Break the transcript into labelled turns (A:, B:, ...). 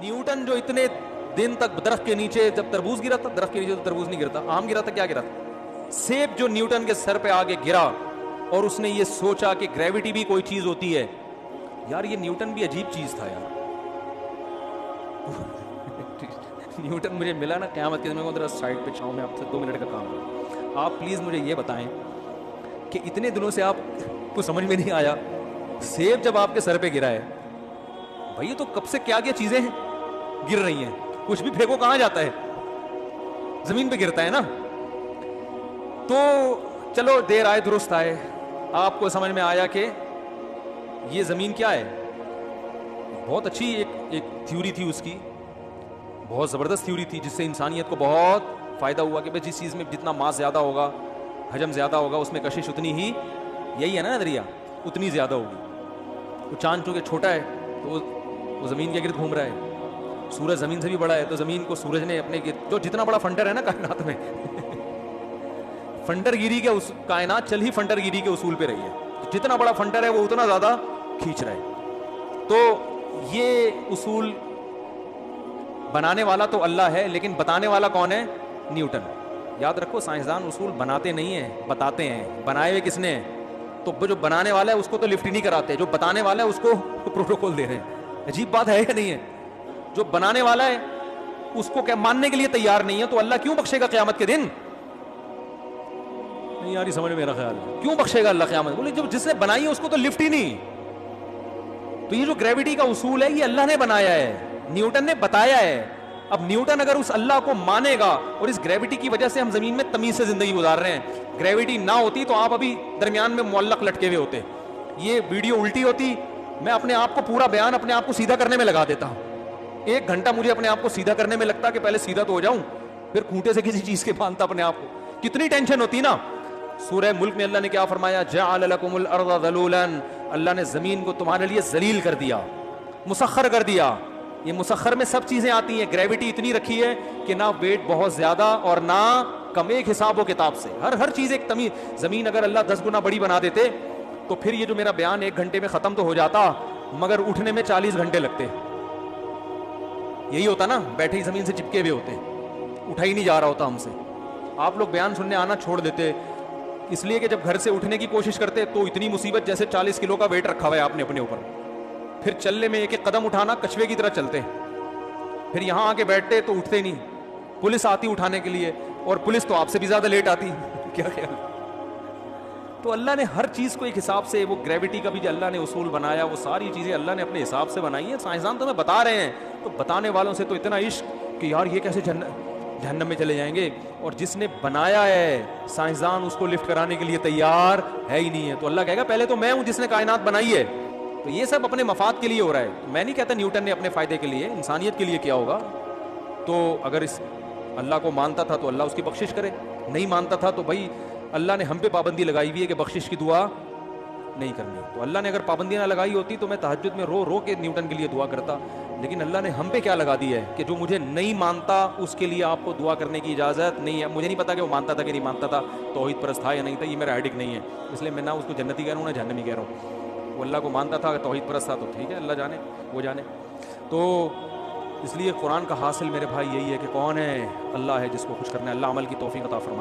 A: Newton جو اتنے دن تک درخت کے نیچے, جب تربوز گرا تھا درخت کے نیچے تو تربوز نہیں گرتا, آم گرا تھا, کیا گرا تھا, سیب جو نیوٹن کے سر پہ آگے گرا اور اس نے یہ سوچا کہ گریوٹی بھی کوئی چیز ہوتی ہے. یار یہ نیوٹن بھی عجیب چیز تھا یار. نیوٹن مجھے ملا نا قیامت کے دن, میں ذرا سائڈ پہ چھاؤں, میں آپ سے 2 منٹ کا کام کروں. آپ پلیز مجھے یہ بتائیں کہ اتنے دنوں سے آپ کو سمجھ میں نہیں آیا, سیب جب آپ کے سر پہ گرا ہے بھائی تو کب سے کیا کیا چیزیں ہیں گر رہی ہیں, کچھ بھی پھینکو کہاں جاتا ہے, زمین پہ گرتا ہے نا. تو چلو دیر آئے درست آئے, آپ کو سمجھ میں آیا کہ یہ زمین کیا ہے. بہت اچھی ایک تھیوری تھی اس کی, بہت زبردست تھیوری تھی, جس سے انسانیت کو بہت فائدہ ہوا کہ جس چیز میں جتنا ماس زیادہ ہوگا, حجم زیادہ ہوگا, اس میں کشش اتنی ہی, یہی ہے نا نظریہ, اتنی زیادہ ہوگی. وہ چاند چونکہ چھوٹا ہے تو وہ زمین کے گرد گھوم رہا ہے, سورج زمین سے بھی بڑا ہے تو زمین کو سورج نے اپنے گرد, جو جتنا بڑا فنڈر ہے نا کائنات میں, فنڈر گیری کے کائنات چل ہی فنڈر گیری کے اصول پہ رہی ہے, جتنا بڑا فنڈر ہے وہ اتنا زیادہ کھینچ رہا ہے. تو یہ اصول بنانے والا تو اللہ ہے, لیکن بتانے والا کون ہے؟ نیوٹن. یاد رکھو سائنسدان اصول بناتے نہیں ہیں, بتاتے ہیں. بنائے ہوئے کس نے؟ تو جو بنانے والا ہے اس کو تو لفٹ ہی نہیں کراتے, جو بتانے والا ہے اس کو پروٹوکول دے رہے ہیں. عجیب بات ہے یا نہیں ہے؟ جو بنانے والا ہے اس کو کیا ماننے کے لیے تیار نہیں ہے, تو اللہ کیوں بخشے گا قیامت کے دن؟ نہیں یاری سمجھ میرا خیال, کیوں بخشے گا اللہ قیامت؟ بولے جو جس نے بنائی ہے اس کو تو لفٹ ہی نہیں. تو یہ جو گریوٹی کا اصول ہے یہ اللہ نے بنایا ہے, نیوٹن نے بتایا ہے. اب نیوٹن اگر اس اللہ کو مانے گا, اور اس گریوٹی کی وجہ سے ہم زمین میں تمیز سے زندگی گزار رہے ہیں, گریوٹی نہ ہوتی تو آپ ابھی درمیان میں معلق لٹکے ہوئے ہوتے, یہ ویڈیو الٹی ہوتی, میں اپنے آپ کو پورا بیان اپنے آپ کو سیدھا کرنے میں لگا دیتا ہوں. 1 گھنٹہ مجھے اپنے آپ کو سیدھا کرنے میں لگتا کہ پہلے سیدھا تو ہو جاؤں, پھر کھوٹے سے کسی چیز کے باندھتا اپنے آپ کو, کتنی ٹینشن ہوتی نا. سورہ ملک میں اللہ نے کیا فرمایا؟ جعل لکم الارض ذلولا, اللہ نے زمین کو تمہارے لیے ذلیل کر دیا, مسخر کر دیا. یہ مسخر میں سب چیزیں آتی ہیں, گریوٹی اتنی رکھی ہے کہ نہ ویٹ بہت زیادہ اور نہ کم, ایک حساب و کتاب سے ہر چیز ایک تمیز. زمین اگر اللہ 10 گنا بڑی بنا دیتے تو پھر یہ جو میرا بیان 1 گھنٹے میں ختم تو ہو جاتا, مگر اٹھنے میں 40 گھنٹے لگتے. یہی ہوتا نا, بیٹھے ہی زمین سے چپکے ہوئے ہوتے, اٹھا ہی نہیں جا رہا ہوتا ہم سے. آپ لوگ بیان سننے آنا چھوڑ دیتے اس لیے کہ جب گھر سے اٹھنے کی کوشش کرتے تو اتنی مصیبت, جیسے 40 کلو کا ویٹ رکھا ہوا ہے آپ نے اپنے اوپر, پھر چلنے میں 1 قدم اٹھانا کچھوے کی طرح چلتے, پھر یہاں آ کے بیٹھتے تو اٹھتے نہیں, پولیس آتی اٹھانے کے لیے, اور پولیس تو آپ سے بھی زیادہ لیٹ آتی. کیا خیال؟ تو اللہ نے ہر چیز کو ایک حساب سے, وہ گریوٹی کا بھی جو اللہ نے اصول بنایا وہ ساری چیزیں اللہ نے اپنے حساب سے بنائی ہیں. سائنسدان تمہیں بتا رہے ہیں, تو بتانے والوں سے تو اتنا عشق کہ یار یہ کیسے جہنم میں چلے جائیں گے, اور جس نے بنایا ہے سائنسدان اس کو لفٹ کرانے کے لیے تیار ہے ہی نہیں ہے. تو اللہ کہے گا پہلے تو میں ہوں جس نے کائنات بنائی ہے. تو یہ سب اپنے مفاد کے لیے ہو رہا ہے. میں نہیں کہتا نیوٹن نے اپنے فائدے کے لیے, انسانیت کے لیے کیا ہوگا. تو اگر اس اللہ کو مانتا تھا تو اللہ اس کی بخشش کرے, نہیں مانتا تھا تو بھائی اللہ نے ہم پہ پابندی لگائی ہوئی ہے کہ بخشش کی دعا نہیں کرنی. تو اللہ نے اگر پابندیاں نہ لگائی ہوتی تو میں تہجد میں رو رو کے نیوٹن کے لیے دعا کرتا, لیکن اللہ نے ہم پہ کیا لگا دی ہے کہ جو مجھے نہیں مانتا اس کے لیے آپ کو دعا کرنے کی اجازت نہیں ہے. مجھے نہیں پتا کہ وہ مانتا تھا کہ نہیں مانتا تھا, توحید پرست تھا یا نہیں تھا, یہ میرا ہیڈک نہیں ہے, اس لیے میں نہ اس کو جنتی کہہ رہا ہوں نہ جہنمی کہہ رہا ہوں. وہ اللہ کو مانتا تھا, توحید پرست تھا, تو ٹھیک ہے, اللہ جانے وہ جانے. تو اس لیے قرآن کا حاصل میرے بھائی یہی ہے کہ کون ہے؟ اللہ ہے جس کو خوش کرنا ہے. اللہ عمل کی توفیق عطا فرمائے.